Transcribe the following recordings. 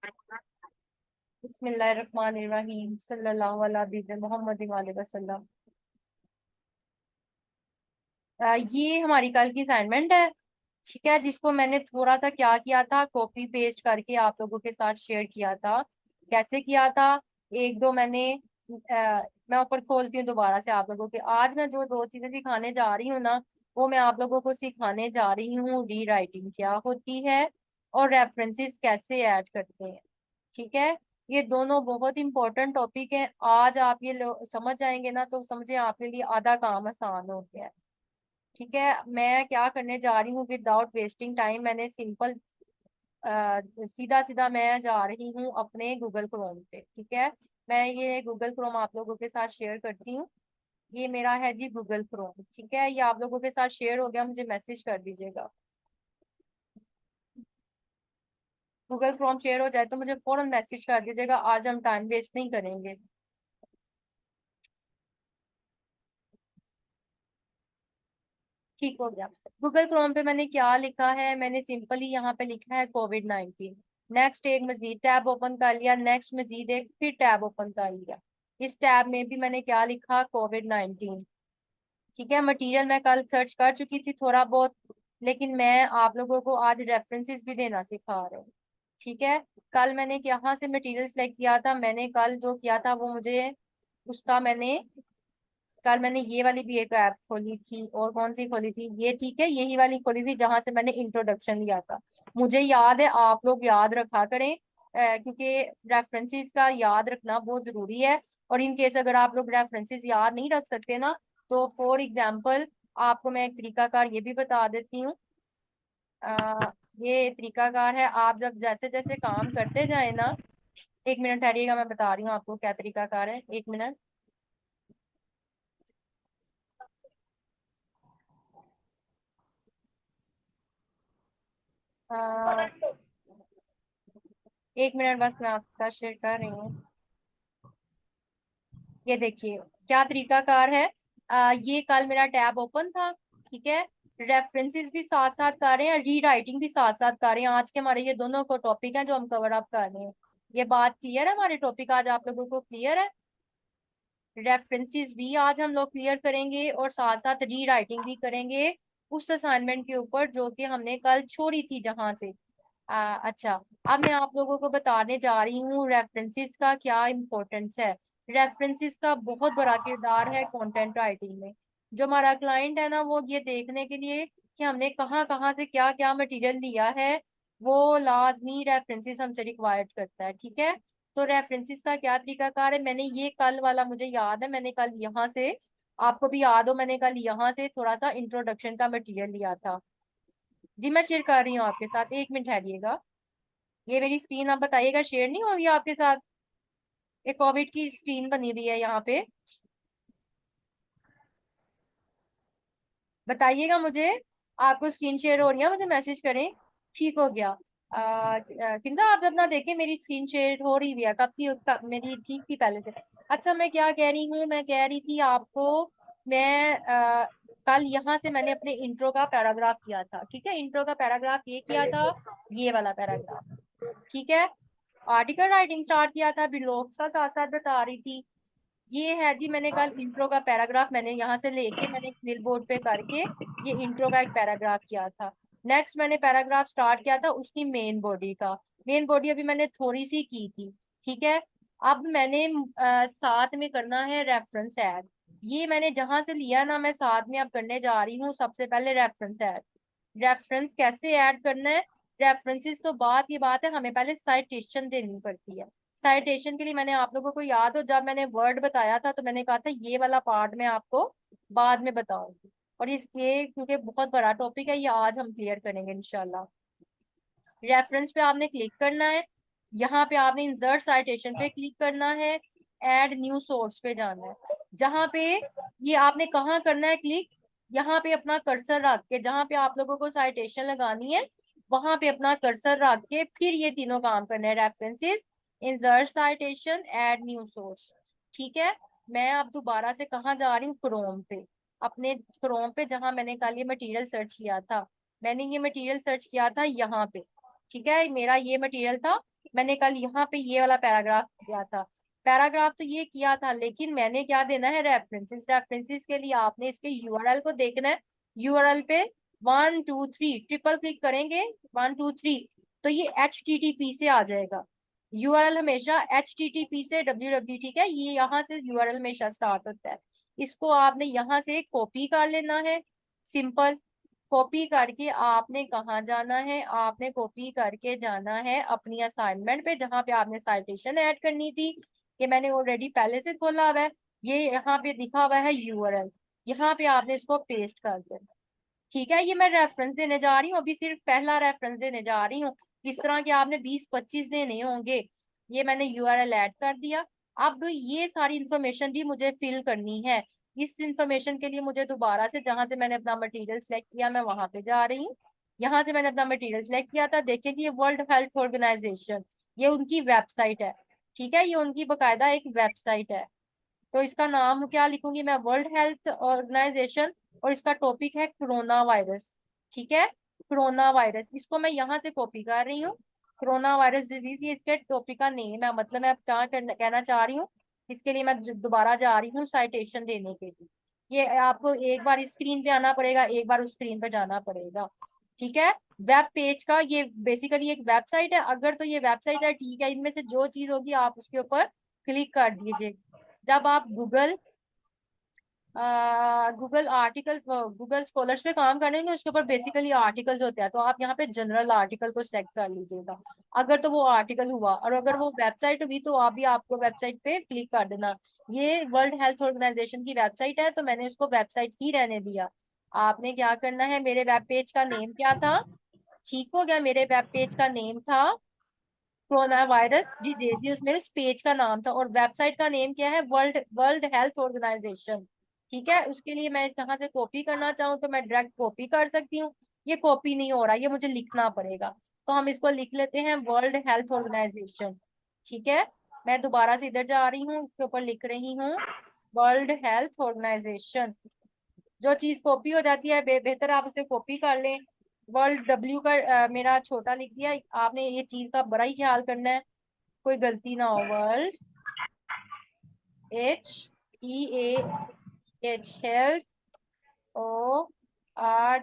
बिस्मिल्लाहिर्रहमानिर्रहीम सल्लल्लाहु अला हबीब मोहम्मद वसल्लम। ये हमारी कल की असाइनमेंट है। ठीक है, जिसको मैंने थोड़ा सा क्या किया था, कॉपी पेस्ट करके आप लोगों के साथ शेयर किया था। कैसे किया था? एक दो मैंने मैं ऊपर खोलती हूँ दोबारा से आप लोगों के। आज मैं जो दो चीजें सिखाने जा रही हूँ ना, वो मैं आप लोगों को सिखाने जा रही हूँ। री राइटिंग क्या होती है और रेफरेंसेस कैसे ऐड करते हैं। ठीक है, ये दोनों बहुत इंपॉर्टेंट टॉपिक हैं। आज आप ये समझ जाएंगे ना, तो समझे आपके लिए आधा काम आसान हो गया है। ठीक है, मैं क्या करने जा रही हूँ, विदाउट वेस्टिंग टाइम मैंने सिंपल सीधा सीधा मैं जा रही हूँ अपने गूगल क्रोम पे। ठीक है, मैं ये गूगल क्रोम आप लोगों के साथ शेयर करती हूँ। ये मेरा है जी गूगल क्रोम। ठीक है, ये आप लोगों के साथ शेयर हो गया, मुझे मैसेज कर दीजिएगा। गूगल क्रोम शेयर हो जाए तो मुझे फौरन मैसेज कर दीजिएगा, आज हम टाइम वेस्ट नहीं करेंगे। ठीक हो गया। गूगल क्रोम पे मैंने क्या लिखा है, मैंने सिंपली यहाँ पे लिखा है कोविड-19। नेक्स्ट एक मजीद टैब ओपन कर लिया, नेक्स्ट मजीद एक फिर टैब ओपन कर लिया। इस टैब में भी मैंने क्या लिखा, कोविड-19। ठीक है, मटेरियल मैं कल सर्च कर चुकी थी थोड़ा बहुत, लेकिन मैं आप लोगों को आज रेफरेंसेस भी देना सिखा रहे हैं। ठीक है, कल मैंने यहाँ से मटेरियल सेलेक्ट किया था, मैंने कल जो किया था वो मुझे उसका मैंने कल मैंने ये वाली भी एक ऐप खोली थी, और कौन सी खोली थी, ये ठीक है, यही वाली खोली थी जहां से मैंने इंट्रोडक्शन लिया था। मुझे याद है, आप लोग याद रखा करें, क्योंकि रेफरेंसेस का याद रखना बहुत जरूरी है। और इन केस अगर आप लोग रेफरेंसेस याद नहीं रख सकते ना, तो फॉर एग्जाम्पल आपको मैं एक तरीकाकार ये भी बता देती हूँ। ये तरीकाकार है, आप जब जैसे जैसे काम करते जाए ना, एक मिनट ठहरिएगा, मैं बता रही हूँ आपको क्या तरीकाकार है, एक मिनट। एक मिनट बस, मैं आपके साथ शेयर कर रही हूँ। ये देखिए क्या तरीकाकार है। ये कल मेरा टैब ओपन था। ठीक है, रेफरेंसेस भी साथ साथ कर रहे हैं, री राइटिंग भी साथ साथ कर रहे हैं। आज के हमारे ये दोनों को टॉपिक है जो हम कवर अप कर रहे हैं। ये बात क्लियर है, हमारे टॉपिक आज आप लोगों को क्लियर है। रेफरेंसेस भी आज हम लोग क्लियर करेंगे और साथ साथ री राइटिंग भी करेंगे उस असाइनमेंट के ऊपर जो कि हमने कल छोड़ी थी जहां से। अच्छा, अब मैं आप लोगों को बताने जा रही हूँ रेफरेंसेस का क्या इम्पोर्टेंस है। रेफरेंसेस का बहुत बड़ा किरदार है कंटेंट राइटिंग में। जो हमारा क्लाइंट है ना, वो ये देखने के लिए कि हमने कहाँ कहाँ से क्या क्या मटेरियल लिया है, वो लाजमी रेफरेंसेस हमसे रिक्वायर्ड करता है। ठीक है, तो रेफरेंसेस का क्या तरीकाकार है, मैंने ये कल वाला मुझे याद है, मैंने कल यहाँ से, आपको भी याद हो, मैंने कल यहाँ से थोड़ा सा इंट्रोडक्शन का मटेरियल लिया था। जी मैं शेयर कर रही हूँ आपके साथ, एक मिनट ठहरिएगा। ये मेरी स्क्रीन आप बताइएगा शेयर नहीं हो रही है आपके साथ? एक कोविड की स्क्रीन बनी हुई है यहाँ पे, बताइएगा मुझे। आपको स्क्रीन शेयर हो रही है, मुझे मैसेज करें। ठीक हो गया। किंदा आप जब ना देखें, मेरी स्क्रीन शेयर हो रही है कब की, मेरी ठीक थी पहले से। अच्छा, मैं क्या कह रही हूँ, मैं कह रही थी आपको, मैं कल यहाँ से मैंने अपने इंट्रो का पैराग्राफ किया था। ठीक है, इंट्रो का पैराग्राफ ये किया था, ये वाला पैराग्राफ। ठीक है, आर्टिकल राइटिंग स्टार्ट किया था, ब्लॉग्स का साथ साथ बता रही थी। ये है जी, मैंने कल इंट्रो का पैराग्राफ मैंने यहाँ से लेके मैंने क्लिप बोर्ड पे करके ये इंट्रो का एक पैराग्राफ किया था। नेक्स्ट मैंने पैराग्राफ स्टार्ट किया था उसकी मेन बॉडी का। मेन बॉडी अभी मैंने थोड़ी सी की थी। ठीक है, अब मैंने साथ में करना है रेफरेंस ऐड। ये मैंने जहां से लिया ना, मैं साथ में अब करने जा रही हूँ सबसे पहले रेफरेंस ऐड। रेफरेंस कैसे ऐड करना है? रेफरेंसेस तो बात की बात है, हमें पहले साइटेशन देनी पड़ती है। साइटेशन के लिए मैंने आप लोगों को याद हो, जब मैंने वर्ड बताया था तो मैंने कहा था ये वाला पार्ट मैं आपको बाद में बताऊंगी। और इसके क्योंकि बहुत बड़ा टॉपिक है, ये आज हम क्लियर करेंगे इंशाल्लाह। रेफरेंस पे आपने क्लिक करना है, यहाँ पे आपने इंसर्ट साइटेशन पे क्लिक करना है, ऐड न्यू सोर्स पे जाना है। जहाँ पे ये आपने कहाँ करना है क्लिक, यहाँ पे अपना कर्सर रख के, जहाँ पे आप लोगों को साइटेशन लगानी है वहां पे अपना कर्सर रख के फिर ये तीनों काम करना है, references, insert citation, add new source. ठीक है, मैं अब दोबारा से कहाँ जा रही हूँ, क्रोम पे, अपने क्रोम पे जहाँ मैंने कल ये मटेरियल सर्च किया था। मैंने ये मटेरियल सर्च किया था यहाँ पे। ठीक है, मेरा ये मटेरियल था, मैंने कल यहाँ पे ये वाला पैराग्राफ किया था, पैराग्राफ तो ये किया था, लेकिन मैंने क्या देना है, रेफरेंसेस। रेफरेंसेस के लिए आपने इसके यूआरएल को देखना है। यूआरएल पे 1 2 3 ट्रिपल क्लिक करेंगे, 1 2 3, तो ये HTTP से आ जाएगा। यूआरएल हमेशा HTTP से ठीक है, ये यहाँ से यूआरएल हमेशा स्टार्ट होता है। इसको आपने यहाँ से कॉपी कर लेना है, सिंपल। कॉपी करके आपने कहाँ जाना है, आपने कॉपी करके जाना है अपनी असाइनमेंट पे, जहाँ पे आपने साइटेशन ऐड करनी थी। ये मैंने ऑलरेडी पहले से खोला हुआ है, ये यहाँ पे लिखा हुआ है यूआरएल, यहाँ पे आपने इसको पेस्ट कर देना। ठीक है, ये मैं रेफरेंस देने जा रही हूँ, अभी सिर्फ पहला रेफरेंस देने जा रही हूँ। इस तरह के आपने 20 25 देने होंगे। ये मैंने यूआरएल ऐड कर दिया। अब ये सारी इंफॉर्मेशन भी मुझे फिल करनी है। इस इंफॉर्मेशन के लिए मुझे दोबारा से, जहां से मैंने अपना मटेरियल सेलेक्ट किया, मैं वहां पे जा रही हूँ। यहाँ से मैंने अपना मटेरियल सेलेक्ट किया था, देखिए कि ये वर्ल्ड हेल्थ ऑर्गेनाइजेशन, ये उनकी वेबसाइट है। ठीक है, ये उनकी बकायदा एक वेबसाइट है। तो इसका नाम क्या लिखूंगी मैं, वर्ल्ड हेल्थ ऑर्गेनाइजेशन, और इसका टॉपिक है कोरोना वायरस। ठीक है, कोरोना वायरस, इसको मैं यहाँ से कॉपी कर रही हूँ। कोरोना वायरस डिजीज, ये इसके टॉपिक का नेम है, मतलब मैं अब क्या कहना चाह रही हूँ। इसके लिए मैं दोबारा जा रही हूँ साइटेशन देने के लिए। ये आपको एक बार इस स्क्रीन पे आना पड़ेगा, एक बार उस स्क्रीन पे जाना पड़ेगा। ठीक है, वेब पेज का ये बेसिकली एक वेबसाइट है, अगर तो ये वेबसाइट है, ठीक है, इनमें से जो चीज होगी आप उसके ऊपर क्लिक कर दीजिए। जब आप गूगल आर्टिकल, गूगल स्कॉलर्स पे काम करेंगे, उसके ऊपर बेसिकली आर्टिकल्स होते हैं, तो आप यहाँ पे जनरल आर्टिकल को सेलेक्ट कर लीजिएगा। अगर तो वो आर्टिकल हुआ, और अगर वो वेबसाइट हुई, तो आप भी आपको वेबसाइट पे क्लिक कर देना। ये वर्ल्ड हेल्थ ऑर्गेनाइजेशन की वेबसाइट है, तो मैंने उसको वेबसाइट ही रहने दिया। आपने क्या करना है, मेरे वेब पेज का नेम क्या था, ठीक हो गया, मेरे वेब पेज का नेम था कोरोना वायरस डिजीज, उसमें उस पेज का नाम था, और वेबसाइट का नेम क्या है, वर्ल्ड वर्ल्ड हेल्थ ऑर्गेनाइजेशन। ठीक है, उसके लिए मैं यहाँ से कॉपी करना चाहूँ तो मैं डायरेक्ट कॉपी कर सकती हूँ। ये कॉपी नहीं हो रहा, ये मुझे लिखना पड़ेगा, तो हम इसको लिख लेते हैं वर्ल्ड हेल्थ ऑर्गेनाइजेशन। ठीक है, मैं दोबारा से इधर जा रही हूँ, इसके ऊपर लिख रही हूँ वर्ल्ड हेल्थ ऑर्गेनाइजेशन। जो चीज कॉपी हो जाती है, बेहतर आप उसे कॉपी कर लें। वर्ल्ड डब्ल्यू का मेरा छोटा लिख दिया, आपने ये चीज का बड़ा ही ख्याल करना है, कोई गलती ना हो। World HEALTH, health, ORGANIZATION।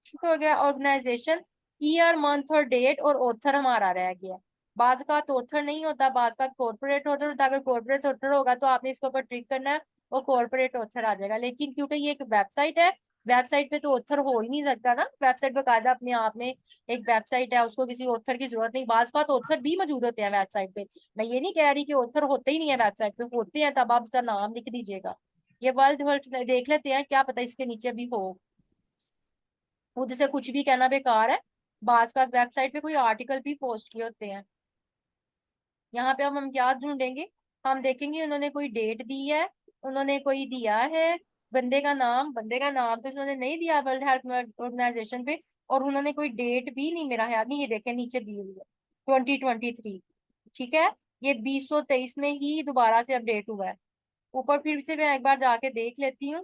ठीक हो गया, ऑर्गेनाइजेशन, ईयर मंथ और डेट, और ऑथर हमारा रह गया। बाज का ऑथर नहीं होता, बाज का कॉर्पोरेट ऑथर होता है। अगर कॉर्पोरेट ऑथर होगा तो आपने इसके ऊपर ट्रिक करना है, वो कॉर्पोरेट ऑथर आ जाएगा। लेकिन क्योंकि ये एक वेबसाइट है, वेबसाइट पे तो ऑथर हो ही नहीं सकता ना, वेबसाइट बकायदा अपने आप में एक वेबसाइट है, उसको किसी ऑथर की जरूरत नहीं। बाज का तो ऑथर भी मौजूद होते हैं वेबसाइट पे, मैं ये नहीं कह रही कि ऑथर होते ही नहीं है, वेबसाइट पे होते हैं, तब आप उसका नाम लिख दीजिएगा। ये वर्ल्ड वर्ल्ड देख लेते हैं, क्या पता इसके नीचे भी हो। खुद से कुछ भी कहना बेकार है, बाज का वेबसाइट पे कोई आर्टिकल भी पोस्ट किए होते हैं। यहाँ पे अब हम क्या ढूंढेंगे, हम देखेंगे उन्होंने कोई डेट दी है, उन्होंने कोई दिया है बंदे का नाम, बंदे का नाम तो उन्होंने नहीं दिया वर्ल्ड हेल्थ ऑर्गेनाइजेशन पे, और उन्होंने कोई डेट भी नहीं, मेरा ख्याल नहीं, ये देखें नीचे दी हुई है 2023। ठीक है, ये 2023 में ही दोबारा से अपडेट हुआ है। ऊपर फिर से मैं एक बार जाके देख लेती हूँ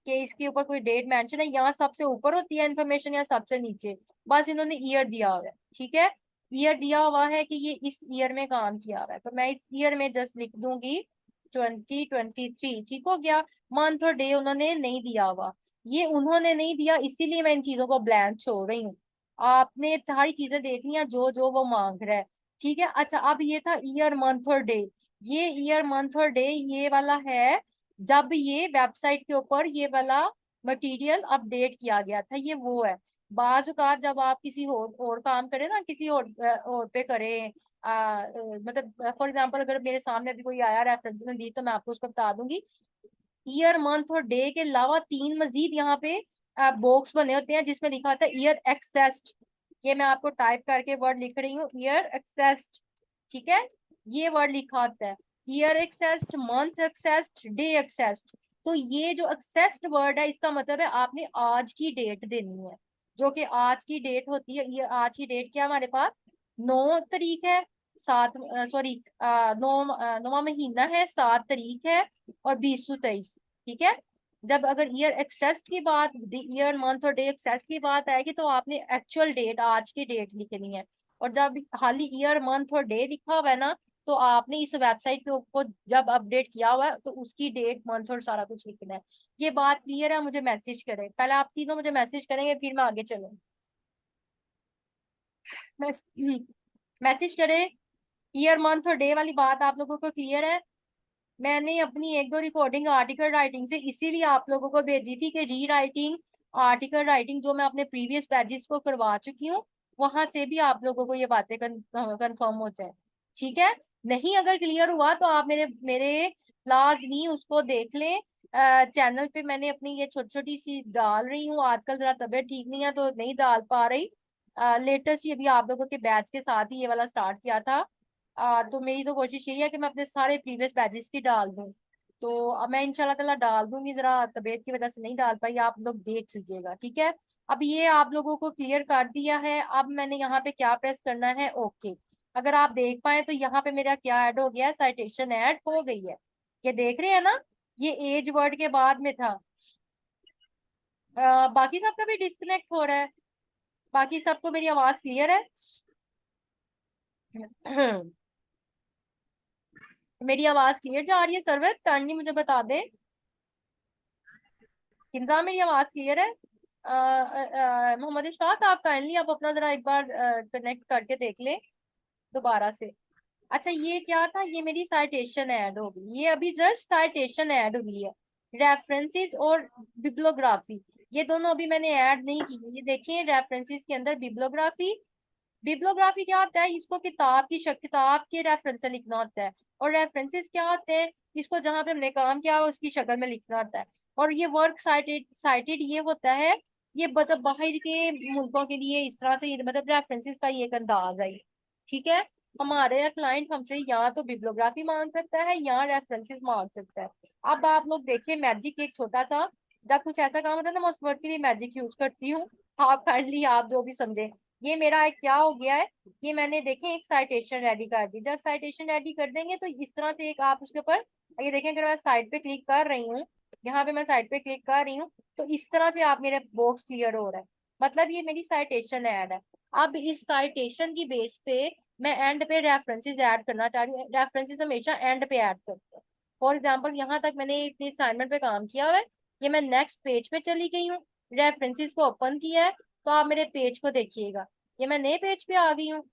कि इसके ऊपर कोई डेट मेंशन है, यहाँ सबसे ऊपर होती है इन्फॉर्मेशन या सबसे नीचे, बस इन्होंने ईयर दिया हुआ है। ठीक है, ईयर दिया हुआ है कि ये इस ईयर में काम किया हुआ है, तो मैं इस ईयर में जस्ट लिख दूंगी 2023। ठीक हो गया, मंथ और डे उन्होंने नहीं दिया हुआ, ये उन्होंने नहीं दिया, इसीलिए मैं इन चीजों को ब्लैंक छोड़ रही हूँ। आपने सारी चीजें देखनी है जो जो वो मांग रहा है। ठीक है, अच्छा, अब ये था ईयर मंथ और डे, ये ईयर मंथ और डे ये वाला है जब ये वेबसाइट के ऊपर ये वाला मटेरियल अपडेट किया गया था, ये वो है। बाज औकात जब आप किसी और काम करें ना, किसी और पे करें, मतलब फॉर एग्जांपल अगर मेरे सामने भी कोई आया रेफरेंस में दी, तो मैं आपको उसको बता दूंगी। ईयर मंथ और डे के अलावा तीन मजीद यहाँ पे बॉक्स बने होते हैं, जिसमें लिखा होता है ईयर एक्सेस्ड। ये मैं आपको टाइप करके वर्ड लिख रही हूँ, ईयर एक्सेस्ड। ठीक है, ये वर्ड लिखा होता है, year accessed, month accessed, day accessed. तो ये जो एक्सेस्ड वर्ड है, इसका मतलब है आपने आज की डेट देनी है, जो कि आज की डेट होती है। ये आज की डेट क्या हमारे पास 9 तारीख है, सात, सॉरी, नौवा महीना है, 7 तारीख है, और 2023। ठीक है, जब अगर ईयर एक्सेस की बात, ईयर मंथ और डे एक्सेस की बात आएगी तो आपने एक्चुअल डेट, आज की डेट लिखनी है। और जब खाली ईयर मंथ और डे लिखा हुआ है ना, तो आपने इस वेबसाइट के ऊपर जब अपडेट किया हुआ है तो उसकी डेट मंथ और सारा कुछ लिखना है। ये बात क्लियर है? मुझे मैसेज करें, पहले आप तीनों मुझे मैसेज करेंगे फिर मैं आगे चलूँ। मैसेज करें। ईयर मंथ और डे वाली बात आप लोगों को क्लियर है? मैंने अपनी एक दो रिकॉर्डिंग आर्टिकल राइटिंग से इसीलिए आप लोगों को भेजी थी कि री राइटिंग, आर्टिकल राइटिंग जो मैं अपने प्रीवियस बैचेस को करवा चुकी हूँ, वहां से भी आप लोगों को ये बातें कंफर्म हो जाए। ठीक है? नहीं अगर क्लियर हुआ तो आप मेरे मेरे लाजमी उसको देख लें। चैनल पे मैंने अपनी ये छोटी छोटी सी डाल रही हूँ, आजकल जरा तबीयत ठीक नहीं है तो नहीं डाल पा रही। लेटेस्ट ये भी आप लोगों के बैच के साथ ही ये वाला स्टार्ट किया था। तो मेरी तो कोशिश यही है कि मैं अपने सारे प्रीवियस बैचेस की डाल दूं। तो अब मैं इंशाल्लाह ताला डाल दूंगी, जरा तबीयत की वजह से नहीं डाल पाई, आप लोग देख लीजिएगा। ठीक है? अब ये आप लोगों को क्लियर कर दिया है। अब मैंने यहाँ पे क्या प्रेस करना है? ओके। अगर आप देख पाए तो यहाँ पे मेरा क्या ऐड हो गया है? साइटेशन ऐड हो गई है। ये देख रहे हैं ना? ये एज वर्ड के बाद में था। बाकी सबका भी डिस्कनेक्ट हो रहा है? बाकी सबको मेरी आवाज क्लियर है? मेरी आवाज क्लियर जा रही है? सर्वर काइंडली मुझे बता दें। किंदा मेरी आवाज क्लियर है? मोहम्मद इशफाक आप काइंडली आप अपना जरा एक बार कनेक्ट करके देख लें दोबारा से। अच्छा ये क्या था? ये मेरी साइटेशन ऐड हो गई, ये अभी जस्ट साइटेशन ऐड हुई है। रेफरेंसेस और बिब्लोग्राफी ये दोनों अभी मैंने ऐड नहीं की है। ये देखिए रेफरेंसेस के अंदर बिब्लोग्राफी। बिब्लोग्राफी क्या होता है? इसको किताब की किताब के रेफरेंस से लिखना होता है। और रेफरेंसेस क्या होते हैं? इसको जहाँ पे हमने काम किया हो उसकी शक्ल में लिखना होता है। और ये वर्क साइटेड साइटेड ये होता है, ये मतलब बाहर के मुल्कों के लिए इस तरह से, ये मतलब रेफरेंसेस का ये एक अंदाज है। ठीक है? हमारे क्लाइंट हमसे या तो बिब्लोग्राफी मांग सकता है या रेफरेंसेस मांग सकता है। अब आप लोग देखिए मैजिक एक छोटा सा, जब कुछ ऐसा काम होता है ना मैं उस वर्ड के लिए मैजिक यूज करती हूँ। आप काइंडली आप जो भी समझे। ये मेरा एक क्या हो गया है? ये मैंने देखे एक साइटेशन रेडी कर दी। जब साइटेशन रेडी कर देंगे तो इस तरह से एक आप उसके ऊपर, ये देखें अगर मैं साइड पे क्लिक कर रही हूँ, यहाँ पे मैं साइड पे क्लिक कर रही हूँ, तो इस तरह से आप मेरे बॉक्स क्लियर हो रहा है। मतलब ये मेरी साइटेशन ऐड है। अब इस साइटेशन की बेस पे मैं एंड पे रेफरेंसेस ऐड करना चाह रही हूँ। रेफरेंसेस हमेशा एंड पे ऐड करते हैं। फॉर एग्जाम्पल यहाँ तक मैंने इतनी असाइनमेंट पे काम किया हुआ है, ये मैं नेक्स्ट पेज पे चली गई हूँ, रेफरेंसेस को ओपन किया है, तो आप मेरे पेज को देखिएगा, ये मैं नए पेज पे आ गई हूँ।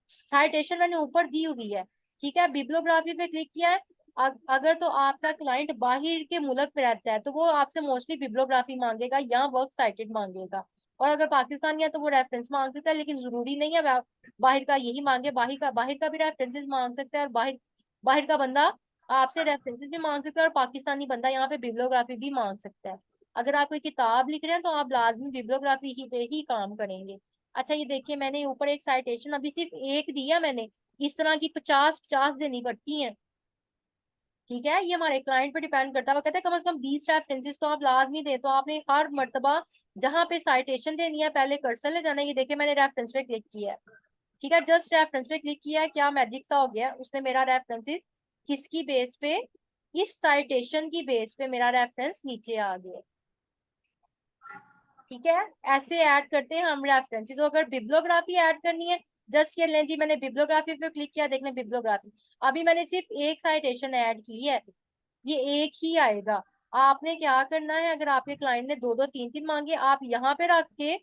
साइटेशन मैंने ऊपर दी हुई है। ठीक है? बिब्लियोग्राफी पे क्लिक किया है। अगर तो आपका क्लाइंट बाहर के मुल्क में रहता है तो वो आपसे मोस्टली बिब्लियोग्राफी मांगेगा या वर्क साइटेड मांगेगा। और अगर पाकिस्तानी है तो वो रेफरेंस मांग सकता है, लेकिन जरूरी नहीं है बाहर का यही मांगे। बाहर का भी रेफरेंसेस मांग सकता है, और बाहर बाहर का बंदा आपसे रेफरेंसेस भी मांग सकता है, और पाकिस्तानी बंदा यहाँ पे बिब्लियोग्राफी भी मांग सकता है। अगर आप कोई किताब लिख रहे हैं तो आप लाजमी बिब्लियोग्राफी ही पे ही काम करेंगे। अच्छा ये देखिए मैंने ऊपर एक साइटेशन अभी सिर्फ एक दिया मैंने, इस तरह की 50 50 देनी पड़ती हैं। ठीक है? ये हमारे क्लाइंट पे डिपेंड करता है, वो कहते हैं कम से कम 20 रेफरेंसेस तो आप लाजमी दे। तो आपने हर मर्तबा जहां पे साइटेशन देनी है पहले कर्सर ले जाना है। ये देखिए मैंने रेफरेंस पे क्लिक किया है। ठीक है? जस्ट रेफरेंस पे क्लिक किया है, क्या मैजिक सा हो गया, उसने मेरा रेफरेंसेस किसकी बेस पे, इस साइटेशन की बेस पे मेरा रेफरेंस नीचे आ गया। ठीक है? ऐसे ऐड करते हैं हम रेफरेंसेस। तो अगर बिब्लियोग्राफी ऐड करनी है, जस्ट ये लें जी, मैंने बिब्लियोग्राफी पे क्लिक किया, देख लें बिब्लियोग्राफी। अभी मैंने सिर्फ एक साइटेशन ऐड की है, ये एक ही आएगा। आपने क्या करना है, अगर आपके क्लाइंट ने दो दो तीन तीन मांगे, आप यहाँ पे रख के,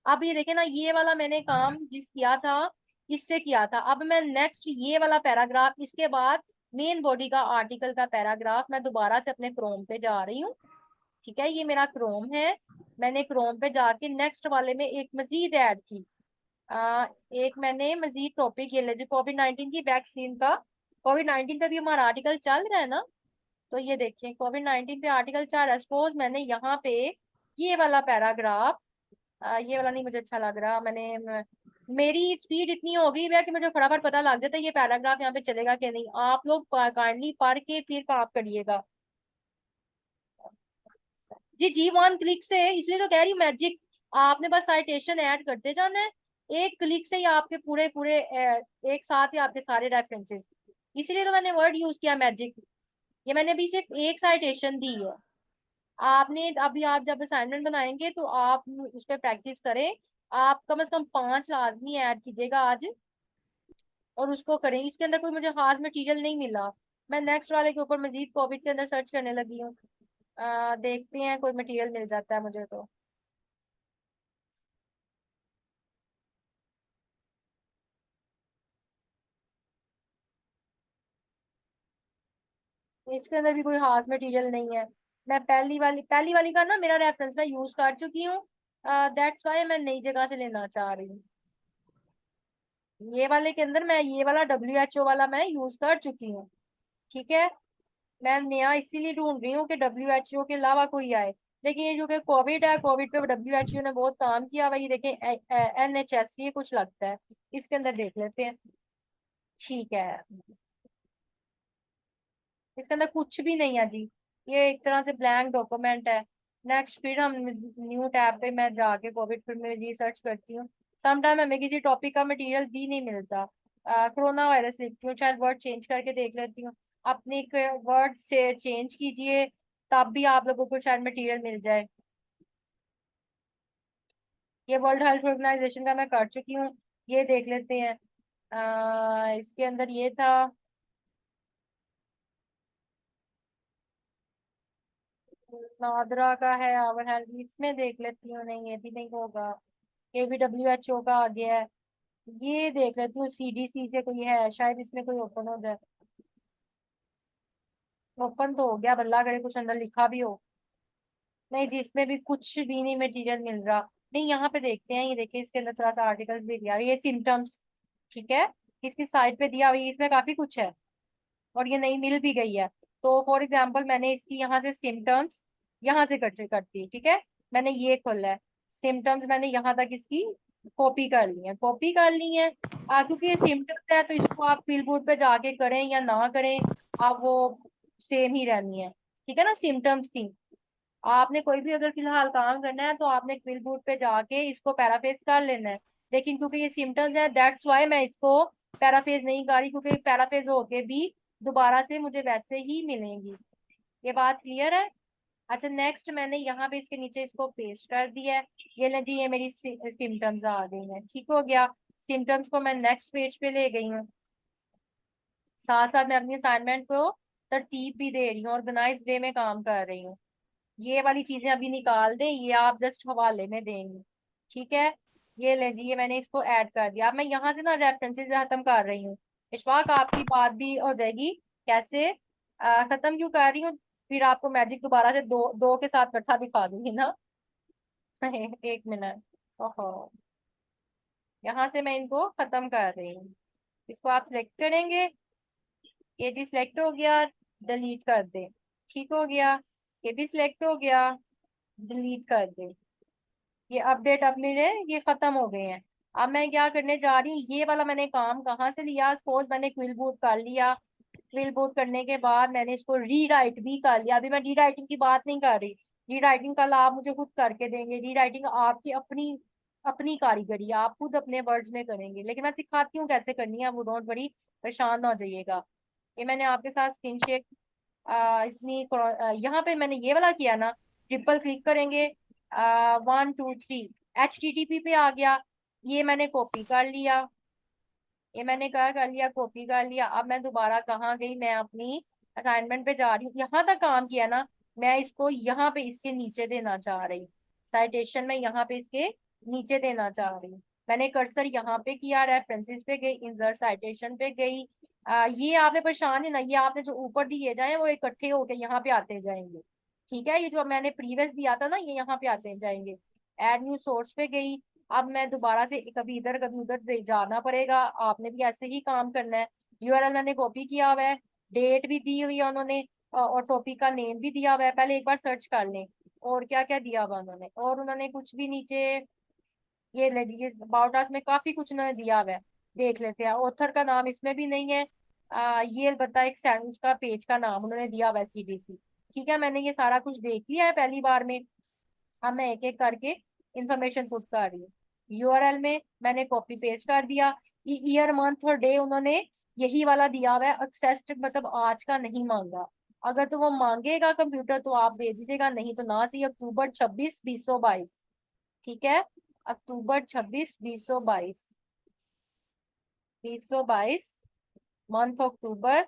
अब ये देखे ना, ये वाला मैंने काम जिस किया था इससे किया था। अब मैं नेक्स्ट ये वाला पैराग्राफ, इसके बाद मेन बॉडी का आर्टिकल का पैराग्राफ, मैं दोबारा से अपने क्रोम पे जा रही हूँ। ठीक है? ये मेरा क्रोम है। मैंने क्रोम पे जाके नेक्स्ट वाले में एक मजीद ऐड की। एक मैंने मजीद टॉपिक, ये ले जो कोविड 19 की वैक्सीन का, कोविड 19 पे भी हमारा आर्टिकल चल रहा है ना, तो ये देखिए कोविड 19 पे आर्टिकल 4 है। सपोज मैंने यहाँ पे ये वाला पैराग्राफ, ये वाला नहीं मुझे अच्छा लग रहा, मेरी स्पीड इतनी हो गई है कि मुझे फटाफट पता लग जाता है ये पैराग्राफ यहाँ पे चलेगा कि नहीं। आप लोग काइंडली पढ़ के फिर काम करिएगा। जी जी, वन क्लिक से, इसलिए तो कह रही हूँ मैजिक। आपने बस साइटेशन ऐड करते जाना है, एक क्लिक से ही आपके पूरे पूरे एक साथ ही आपके सारे रेफरेंसेस। इसलिए तो मैंने वर्ड यूज किया मैजिक। ये मैंने भी सिर्फ एक साइटेशन दी है। आपने अभी आप जब असाइनमेंट बनाएंगे तो आप उस पर प्रैक्टिस करें। आप कम से कम 5 लाजमी ऐड कीजिएगा आज, और उसको करें। इसके अंदर कोई मुझे खास मटेरियल नहीं मिला। मैं नेक्स्ट वाले के ऊपर मजीद कोविड के अंदर सर्च करने लगी हूँ। देखते हैं कोई मटेरियल मिल जाता है मुझे तो। इसके अंदर भी कोई खास मटेरियल नहीं है। मैं पहली वाली का ना मेरा रेफरेंस मैं यूज कर चुकी हूँ। दैट्स वाई मैं नई जगह से लेना चाह रही हूँ। ये वाले के अंदर मैं ये वाला WHO वाला मैं यूज कर चुकी हूँ। ठीक है। मैं नया इसीलिए ढूंढ रही हूँ कि WHO के अलावा कोई आए। लेकिन ये जो कि कोविड है, कोविड पे WHO ने बहुत काम किया। वही देखें, NHS ये कुछ लगता है। इसके अंदर देख लेते हैं। ठीक है। इसके अंदर कुछ भी नहीं है जी। ये एक तरह से ब्लैंक डॉक्यूमेंट है। नेक्स्ट फिर हम न्यू टैब पे मैं जाके कोविड फिर में ये सर्च करती हूँ। समटाइम हमें किसी टॉपिक का मटेरियल भी नहीं मिलता। कोरोना वायरस लिखती हूँ, शायद वर्ड चेंज करके देख लेती हूँ। अपने वर्ड से चेंज कीजिए, तब भी आप लोगों को शायद मटेरियल मिल जाए। ये वर्ल्ड हेल्थ ऑर्गेनाइजेशन का मैं कर चुकी हूँ। ये देख लेते हैं। इसके अंदर ये था। नादरा का है आवर हेल्थ, इसमें देख लेती हूँ। नहीं, ये भी नहीं होगा। ये भी WHO का आ गया है। ये देख लेती हूँ, CDC से कोई है शायद, इसमें कोई ओपन हो जाए। ओपन तो हो गया, बल्ला करे कुछ अंदर लिखा भी हो। नहीं जी, इसमें भी कुछ भी नहीं मटेरियल मिल रहा। नहीं, यहाँ पे देखते हैं। ये देखिए, इसके अंदर थोड़ा सा आर्टिकल्स भी दिया हुआ है। ये सिम्टम्स, ठीक है, इसकी साइड पे दिया हुआ है। इसमें काफी कुछ है, और ये नई मिल भी गई है। तो फॉर एग्जाम्पल मैंने इसकी यहाँ से सिम्टम्स यहाँ से कट करती है। ठीक है, मैंने ये खोला है। सिम्टम्स मैंने यहाँ तक इसकी कॉपी कर ली है। क्योंकि ये सिम्टम्स है, तो इसको आप फील बोर्ड पे जाके करें या ना करें, आप वो सेम ही रहनी है। ठीक है ना, सिम्टम्स थी। आपने कोई भी अगर फिलहाल काम करना है तो आपने क्विल बोर्ड पे जाके इसको पैराफ्रेज कर लेना है। लेकिन क्योंकि ये सिम्टम्स है, दैट्स वाई मैं इसको पैराफ्रेज नहीं कर रही, क्योंकि पैराफ्रेज होके भी दोबारा से मुझे वैसे ही मिलेंगी। ये बात क्लियर है। अच्छा, नेक्स्ट मैंने यहाँ पे इसके नीचे इसको पेस्ट कर दिया है। ये ले जी, ये मेरी सिम्टम्स आ गई हैं। ठीक हो गया। सिम्टम्स को मैं नेक्स्ट पेज पे ले गई हूँ। साथ साथ मैं अपनी असाइनमेंट को तरतीब भी दे रही हूँ, ऑर्गेनाइज वे में काम कर रही हूँ। ये वाली चीजें अभी निकाल दें, ये आप जस्ट हवाले में देंगे। ठीक है। ये ले जी, ये मैंने इसको ऐड कर दिया। अब मैं यहाँ से ना रेफरेंसेस खत्म कर रही हूँ। इशफाक, आपकी बात भी हो जाएगी। कैसे खत्म क्यों कर रही हूँ? फिर आपको मैजिक दोबारा से दो दो के साथ इकट्ठा दिखा दूंगी ना। एक मिनट। ओहो, यहाँ से मैं इनको खत्म कर रही हूँ। इसको आप सिलेक्ट करेंगे। ये जी सिलेक्ट हो गया, डिलीट कर दे। ठीक हो गया। ये भी सिलेक्ट हो गया, डिलीट कर दे। ये अपडेट अब मेरे ये खत्म हो गए हैं। अब मैं क्या करने जा रही हूँ, ये वाला मैंने काम कहाँ से लिया? सपोज मैंने क्विल बूट कर लिया। क्विल बूट करने के बाद मैंने इसको रीराइट भी कर लिया। अभी मैं रीराइटिंग की बात नहीं कर रही। रीराइटिंग कल आप मुझे खुद करके देंगे। रीराइटिंग आपकी अपनी अपनी कारीगरी है, आप खुद अपने वर्ड्स में करेंगे। लेकिन मैं सिखाती हूँ कैसे करनी है, वो डोंट वरी, परेशान ना हो जाइएगा। ये मैंने आपके साथ स्क्रीन शेयर यहाँ पे मैंने ये वाला किया ना, ट्रिपल क्लिक करेंगे। 1 2 3, HTTP पे आ गया। ये मैंने कॉपी कर लिया। ये मैंने क्या कर लिया? कॉपी कर लिया। अब मैं दोबारा कहाँ गई? मैं अपनी असाइनमेंट पे जा रही हूँ। यहाँ तक काम किया ना, मैं इसको यहाँ पे इसके नीचे देना चाह रही हूँ। साइटेशन में यहाँ पे इसके नीचे देना चाह रही हूँ। मैंने कर्सर यहाँ पे किया, रेफरेंसेस पे गई, इंसर्ट साइटेशन पे गई। ये आपने परेशान है ना, ये आपने जो ऊपर दिए जाए वो इकट्ठे होके यहाँ पे आते जाएंगे। ठीक है, ये जो मैंने प्रीवियस दिया था ना, ये यहाँ पे आते जाएंगे। एड न्यू सोर्स पे गई। अब मैं दोबारा से कभी इधर कभी उधर जाना पड़ेगा। आपने भी ऐसे ही काम करना है। URL मैंने कॉपी किया हुआ है। डेट भी दी हुई है उन्होंने, और टॉपिक का नेम भी दिया हुआ है। पहले एक बार सर्च कर लें और क्या क्या दिया हुआ उन्होंने। और उन्होंने कुछ भी नीचे, ये ले ये अबाउट अस में काफी कुछ उन्होंने दिया हुआ है। देख लेते हैं। ऑथर का नाम इसमें भी नहीं है। ये अलबत्ता एक सैंडविच का पेज का नाम उन्होंने दिया हुआ है, CDC। ठीक है, मैंने ये सारा कुछ देख लिया है पहली बार में। अब मैं एक एक करके इंफॉर्मेशन पुट कर रही हूँ। URL में मैंने कॉपी पेस्ट कर दिया। ईयर मंथ और डे उन्होंने यही वाला दिया हुआ है, एक्सेस्ड मतलब आज का नहीं मांगा। अगर तो वो मांगेगा कंप्यूटर तो आप दे दीजिएगा, नहीं तो ना सही। अक्टूबर 26 2022, ठीक है। अक्टूबर 26 2022, 2022, मंथ अक्टूबर।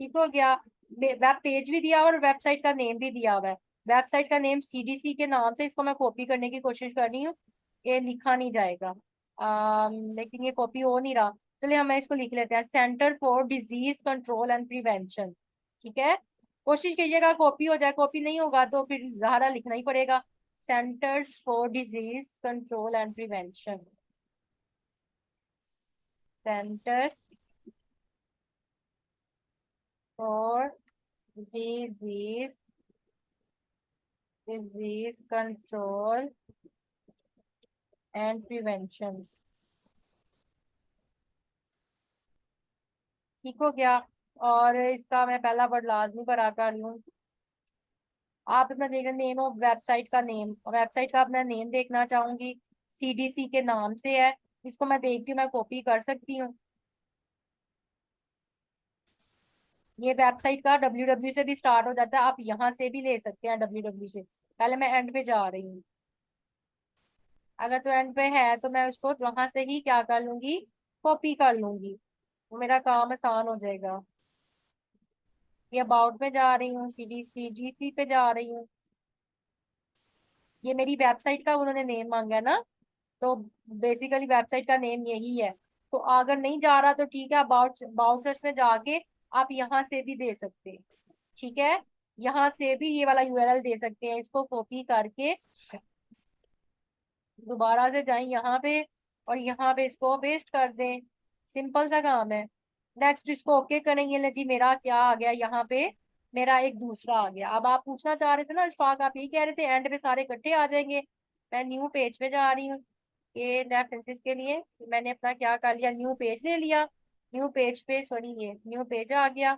ठीक हो गया। वेब पेज भी दिया हुआ और वेबसाइट का नेम भी दिया हुआ है। वेबसाइट का नेम सीडीसी के नाम से, इसको मैं कॉपी करने की कोशिश कर रही हूँ, ये लिखा नहीं जाएगा। लेकिन ये कॉपी हो नहीं रहा। चलिए हम इसको लिख लेते हैं, centre for disease control and prevention. ठीक है, कोशिश कीजिएगा कॉपी हो जाए, कॉपी नहीं होगा तो फिर ज़्यादा लिखना ही पड़ेगा। Centres for disease control and prevention, centre for disease disease control and prevention. ठीक हो गया। और इसका मैं पहला वर्ड लाजमी भरा कर लूँ। आप अपना देखना, नेम ऑफ वेबसाइट का नेम, वेबसाइट का अपना नेम देखना चाहूंगी, सीडीसी के नाम से है। इसको मैं देखती हूँ, मैं कॉपी कर सकती हूँ। ये वेबसाइट का डब्ल्यू से भी स्टार्ट हो जाता है, आप यहाँ से भी ले सकते हैं डब्ल्यू से। पहले मैं एंड पे जा रही हूँ। अगर तो एंड पे है तो मैं उसको वहां से ही क्या कर लूंगी, कॉपी कर लूंगी, वो मेरा काम आसान हो जाएगा। ये अबाउट में जा रही हूँ, सीडीसी पे जा रही हूँ। ये मेरी वेबसाइट का उन्होंने नेम मांगा है ना, तो बेसिकली वेबसाइट का नेम यही है। तो अगर नहीं जा रहा तो ठीक है, अबाउट अबाउट सर्च में जाके आप यहाँ से भी दे सकते हैं। ठीक है, यहाँ से भी ये वाला यूआरएल दे सकते हैं, इसको कॉपी करके दोबारा से जाएं यहाँ पे और यहाँ पे इसको पेस्ट कर दें। सिंपल सा काम है। नेक्स्ट इसको ओके करेंगे। ले जी, मेरा क्या आ गया यहाँ पे, मेरा एक दूसरा आ गया। अब आप पूछना चाह रहे थे ना अशफाक, आप यही कह रहे थे एंड पे सारे इकट्ठे आ जाएंगे। मैं न्यू पेज पे जा रही हूँ, ये रेफरेंसेस के लिए मैंने अपना क्या कर लिया, न्यू पेज ले लिया। न्यू पेज पे, सॉरी, ये न्यू पेज आ गया।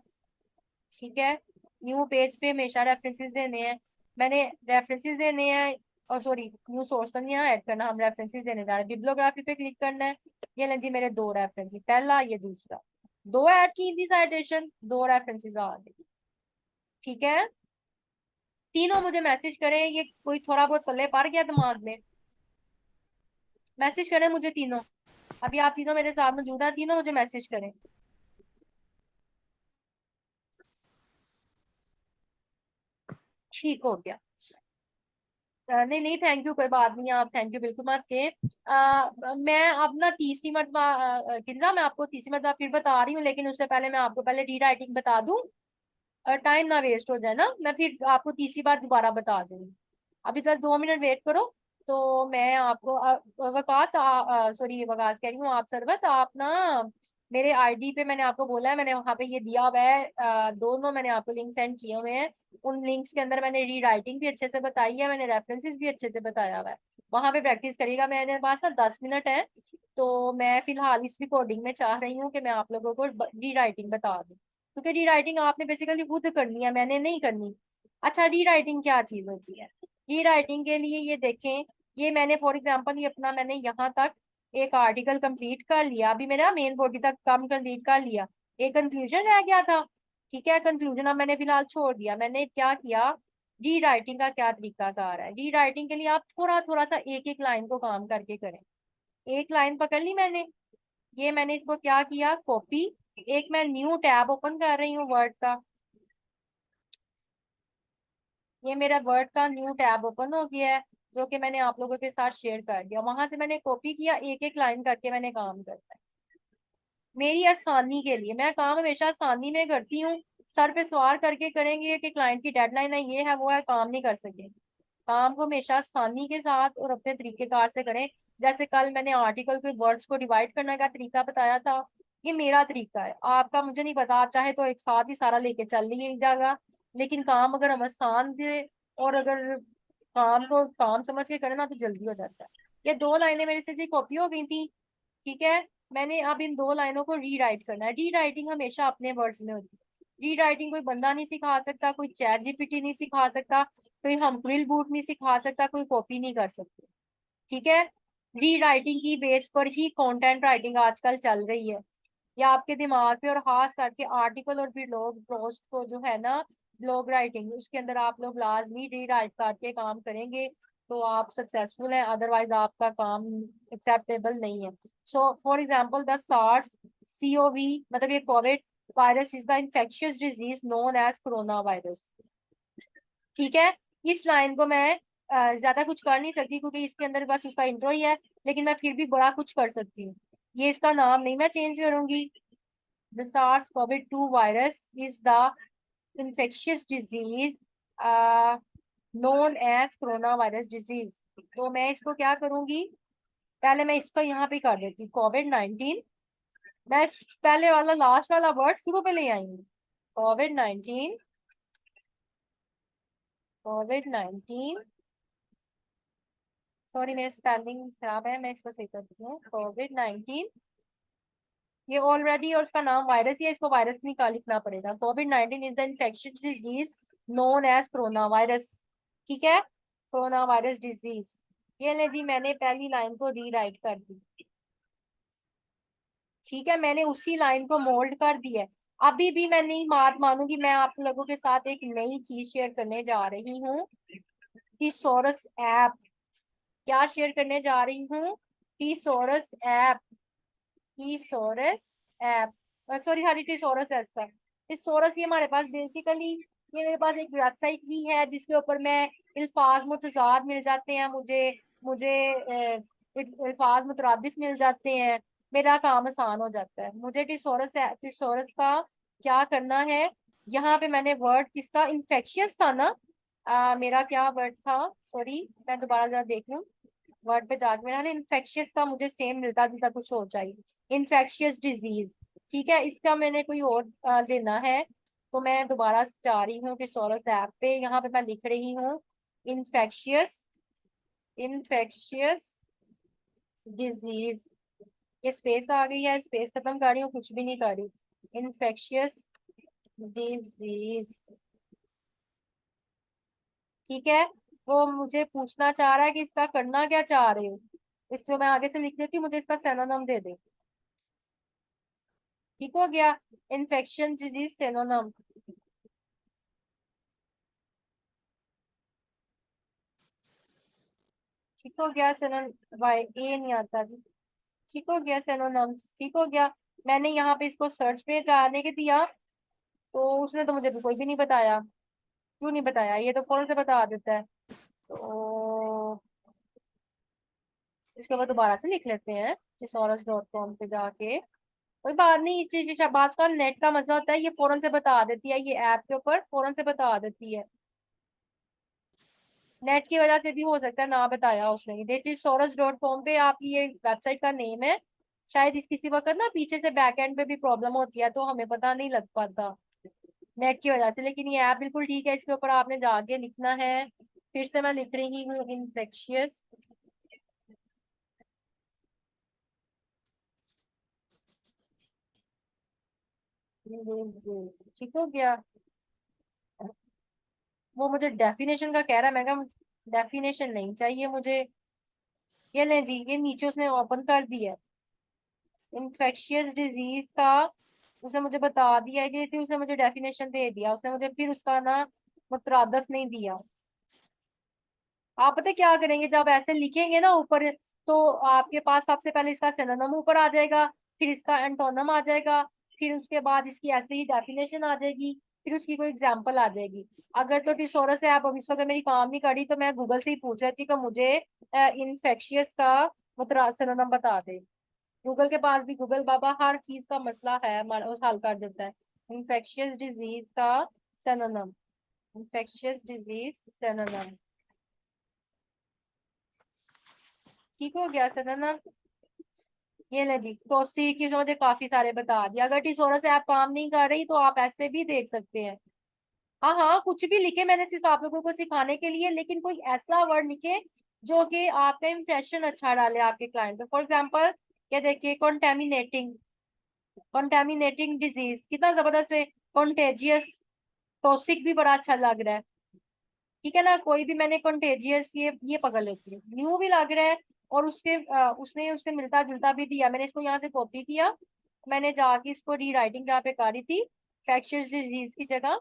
ठीक है, न्यू पेज पे हमेशा रेफरेंसेस देने हैं, मैंने रेफरेंसेस देने हैं। और सॉरी, न्यू सोर्स तो नहीं यहाँ ऐड करना, हम रेफरेंसेस देने जा रहे हैं। बिब्लियोग्राफी पे क्लिक करना है। ये लें जी मेरे दो रेफरेंसेस, पहला ये दूसरा, दो ऐड की थी साइटेशन, दो रेफरेंसेस आ गए। ठीक है, तीनों मुझे मैसेज करें, ये कोई थोड़ा बहुत पल्ले पड़ गया दिमाग में। मैसेज करें मुझे तीनों, अभी आप तीनों मेरे साथ मौजूद हैं, तीनों मुझे मैसेज करें। ठीक हो गया। नहीं नहीं, थैंक यू, कोई बात नहीं, आप थैंक यू बिल्कुल मत के। मैं अब ना तीसरी मरतबा, किंजा मैं आपको तीसरी मरतबा फिर बता रही हूँ, लेकिन उससे पहले मैं आपको पहले री राइटिंग बता दूं, और टाइम ना वेस्ट हो जाए ना, मैं फिर आपको तीसरी बार दोबारा बता दूंगी। अभी तक 2 मिनट वेट करो। तो मैं आपको वकास, सॉरी वकास कह रही हूँ, आप सरबत, आप ना मेरे आईडी पे मैंने आपको बोला है, मैंने वहां पे ये दिया हुआ है, दोनों मैंने आपको लिंक सेंड किए हुए हैं। उन लिंक्स के अंदर मैंने री राइटिंग भी अच्छे से बताई है, मैंने रेफरेंसेस भी अच्छे से बताया हुआ है। वहां पे प्रैक्टिस करिएगा। मेरे पास ना 10 मिनट है, तो मैं फिलहाल इस रिकॉर्डिंग में चाह रही हूँ कि मैं आप लोगों को री राइटिंग बता दूँ, क्योंकि री राइटिंग आपने बेसिकली खुद करनी है, मैंने नहीं करनी। अच्छा, री राइटिंग क्या चीज होती है? री राइटिंग के लिए ये देखें, ये मैंने फॉर एग्जांपल ये अपना मैंने यहाँ तक एक आर्टिकल कंप्लीट कर लिया, अभी मेरा मेन बॉडी तक काम कंप्लीट कर लिया, एक कंक्लूजन रह गया था। ठीक है, कंक्लूजन अब मैंने फिलहाल छोड़ दिया। मैंने क्या किया, री राइटिंग का क्या तरीकाकार है? री राइटिंग के लिए आप थोड़ा थोड़ा सा एक एक लाइन को काम करके करें। एक लाइन पकड़ ली मैंने, ये मैंने इसको क्या किया, कॉपी। एक मैं न्यू टैब ओपन कर रही हूँ वर्ड का, ये मेरा वर्ड का न्यू टैब ओपन हो गया है, जो कि मैंने आप लोगों के साथ शेयर कर दिया। वहां से मैंने कॉपी किया, एक एक लाइन करके मैंने काम करता है मेरी आसानी के लिए। मैं काम हमेशा आसानी में करती हूँ। सर पे सवार करके करेंगे कि क्लाइंट की डेडलाइन है, ये है वो है, काम नहीं कर सके। काम को हमेशा आसानी के साथ और अपने तरीकेकार से करें। जैसे कल मैंने आर्टिकल के वर्ड्स को डिवाइड करने का तरीका बताया था, ये मेरा तरीका है, आपका मुझे नहीं पता। आप चाहे तो एक साथ ही सारा लेके चल लीजिएगा, लेकिन काम अगर हम आसान दे और अगर काम को काम समझ के करें ना तो जल्दी हो जाता है। ये दो लाइनें मेरे से जी कॉपी हो गई थी। ठीक है, मैंने अब इन दो लाइनों को री राइट करना है। री राइटिंग हमेशा अपने वर्ड्स में होती है। री राइटिंग कोई बंदा नहीं सिखा सकता, कोई चैट जीपीटी नहीं सिखा सकता, कोई हम क्विल बूट नहीं सिखा सकता, कोई कॉपी नहीं कर सकते। ठीक है, री राइटिंग की बेस पर ही कंटेंट राइटिंग आजकल चल रही है। या आपके दिमाग पे, और खास करके आर्टिकल और ब्लॉग पोस्ट को जो है ना, ब्लॉग राइटिंग, उसके अंदर आप लोग लाजमी री राइट करके काम करेंगे तो आप सक्सेसफुल हैं, अदरवाइज आपका काम एक्सेप्टेबल नहीं है। So for example the SARS CoV, मतलब ये Covid virus is the infectious disease known as corona virus. ठीक है, इस लाइन को मैं ज्यादा कुछ कर नहीं सकती क्योंकि इसके अंदर बस उसका इंट्रो ही है, लेकिन मैं फिर भी बड़ा कुछ कर सकती हूँ। ये इसका नाम नहीं मैं चेंज करूंगी। The SARS-CoV-2 virus is the infectious disease uh, known as coronavirus disease। तो मैं इसको क्या करूंगी, पहले मैं इसको यहाँ पे कर देती हूँ COVID-19। मैं पहले वाला लास्ट वाला वर्ड शुरू पे ले आएंगी। COVID-19, COVID-19, सॉरी मेरा स्पेलिंग खराब है, मैं इसको सही करती हूँ। COVID-19, ये ऑलरेडी और उसका नाम वायरस ही है, इसको वायरस नहीं का लिखना पड़ेगा। COVID-19 is the infectious disease known as corona virus. ठीक है, कोरोना वायरस डिजीज। ये ले जी, मैंने पहली लाइन को रीराइट कर दी। ठीक है, मैंने उसी लाइन को मोल्ड कर दिया है। अभी भी मैं नहीं बात मानूंगी, मैं आप लोगों के साथ एक नई चीज शेयर करने जा रही हूँ। टीसोरस ऐप। क्या शेयर करने जा रही हूँ? टीसोरस ऐप। टीसोरस ऐप, सॉरी हरी टीसोरस है इसका। टीसोरस ये हमारे पास बेसिकली, ये मेरे पास एक वेबसाइट भी है जिसके ऊपर मैं अल्फाज मुतजाद मिल जाते हैं, मुझे मुझे अल्फाज मुतरादिफ मिल जाते हैं, मेरा काम आसान हो जाता है। मुझे टीसोरस है, टीसोरस का क्या करना है? यहाँ पे मैंने वर्ड किसका इन्फेक्शियस था ना, मेरा क्या वर्ड था, सॉरी मैं दोबारा जरा देख लूँ। वर्ड पे जाके मेरा ना इन्फेक्शियस का मुझे सेम मिलता जुलता कुछ हो चाहिए, इन्फेक्शियस डिजीज। ठीक है, इसका मैंने कोई और लेना है, तो मैं दोबारा जा रही हूँ कि सोरस ऐप पे, यहाँ पे मैं लिख रही हूँ इन्फेक्शियस, इन्फेक्शियस डिजीज। ये स्पेस आ गई है, स्पेस खत्म कर रही हूँ, कुछ भी नहीं कर रही। Infectious disease. ठीक है, वो मुझे पूछना चाह रहा है कि इसका करना क्या चाह रहे हो। इसको मैं आगे से लिख देती हूँ, मुझे इसका सिनोनिम दे दे। ठीक हो गया, इन्फेक्शन डिजीज सिनोनिम। ठीक हो गया सिनोनिम, वाई ए नहीं आता जी। ठीक हो गया सिनोनिम्स, ठीक हो गया। मैंने यहाँ पे इसको सर्च पे डालने के दिया, तो उसने तो मुझे भी कोई भी नहीं बताया। क्यों नहीं बताया, ये तो फौरन से बता देता है। तो इसके बाद दोबारा से लिख लेते हैं thesaurus.com पे जाके। कोई बात नहीं, चीज शाबाश का नेट का मजा होता है, ये फौरन से बता देती है, ये ऐप के ऊपर फौरन से बता देती है। नेट की वजह से भी हो सकता है ना बताया उसने। thesaurus.com पे आपकी ये वेबसाइट का नेम है। शायद इस किसी वक्त ना पीछे से बैक एंड पे भी प्रॉब्लम होती है, तो हमें पता नहीं लग पाता नेट की वजह से, लेकिन ये ऐप बिल्कुल ठीक है। इसके ऊपर आपने जाके लिखना है। फिर से मैं लिख रही हूँ इन्फेक्शियस डिजीज। ठीक हो गया। वो मुझे डेफिनेशन का कह रहा है, मैं कहा डेफिनेशन नहीं चाहिए मुझे। ये ले जी, ये नीचे उसने ओपन कर दिया इन्फेक्शियस डिजीज का। उसने मुझे बता दिया कि थी, उसने मुझे डेफिनेशन दे दिया, उसने मुझे फिर उसका ना मुतरादफ नहीं दिया। आप पता है क्या करेंगे, जब ऐसे लिखेंगे ना ऊपर, तो आपके पास सबसे पहले इसका सिनोनिम ऊपर आ जाएगा, फिर इसका एंटोनिम आ जाएगा, फिर उसके बाद इसकी ऐसे ही डेफिनेशन आ जाएगी, फिर उसकी कोई एग्जांपल आ जाएगी। अगर तो टिसोरस है, आप अब इस वक्त मेरी काम नहीं करी, तो मैं गूगल से ही पूछ रही थी कि मुझे इन्फेक्शियस का मुतरा सिनोनिम बता दे। गूगल के पास भी, गूगल बाबा हर चीज का मसला है वो हल कर देता है। इन्फेक्शियस डिजीज का सिनोनिम, इन्फेक्शियस डिजीज सिनोनिम। ठीक हो गया सिनोनिम। ये ले जी, तो सी की मुझे काफी सारे बता दिया। अगर टिसोरस से आप काम नहीं कर रही तो आप ऐसे भी देख सकते हैं। हाँ हाँ, कुछ भी लिखे, मैंने सिर्फ आप लोगों को सिखाने के लिए, लेकिन कोई ऐसा वर्ड लिखे जो कि आपका इंप्रेशन अच्छा डाले आपके क्लाइंट पे। फॉर एग्जाम्पल, क्या देखिए, कॉन्टेमिनेटिंग, कॉन्टेमिनेटिंग डिजीज कितना जबरदस्त है। कॉन्टेजियस, टॉक्सिक भी बड़ा अच्छा लग रहा है। ठीक है ना, कोई भी मैंने कॉन्टेजियस, ये पकड़ लेती हूँ, न्यू भी लग रहा है, और उसने उससे मिलता जुलता भी दिया। मैंने इसको यहाँ से कॉपी किया, मैंने जाके इसको रीराइटिंग जहाँ पे करी थी इंफेक्शियस डिजीज की जगह,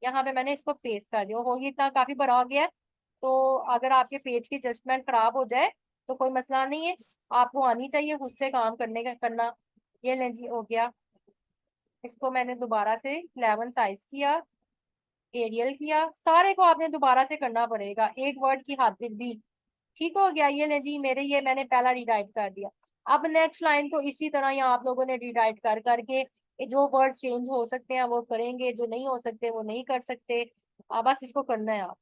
यहाँ पे मैंने इसको पेस्ट कर दिया। हो ये इतना काफी बड़ा हो गया है। तो अगर आपके पेज की एडजस्टमेंट खराब हो जाए तो कोई मसला नहीं है, आपको आनी चाहिए खुद से काम करना। ये लें जी, हो गया। इसको मैंने दोबारा से 11 साइज किया, एरियल किया, सारे को आपने दोबारा से करना पड़ेगा, एक वर्ड की खातिर भी। ठीक हो गया। ये लें जी मेरे, ये मैंने पहला रीराइट कर दिया। अब नेक्स्ट लाइन को इसी तरह यहाँ आप लोगों ने रीराइट कर करके जो वर्ड चेंज हो सकते हैं वो करेंगे, जो नहीं हो सकते वो नहीं कर सकते। बस इसको करना है आप।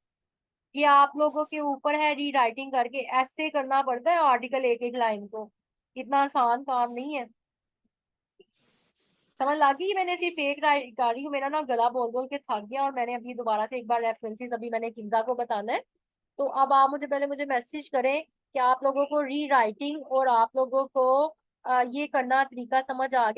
ये आप लोगों के ऊपर है, रीराइटिंग करके ऐसे करना पड़ता है आर्टिकल एक एक लाइन को, इतना आसान काम नहीं है। समझ लगी? मैंने सिर्फ एक राइट कर रही हूँ, मेरा ना गला बोल बोल के थक गया, और मैंने अभी दोबारा से एक बार रेफरेंसेस अभी मैंने किंजा को बताना है। तो अब आप मुझे मैसेज करें कि आप लोगों को री राइटिंग और आप लोगों को ये करना तरीका समझ आ गया।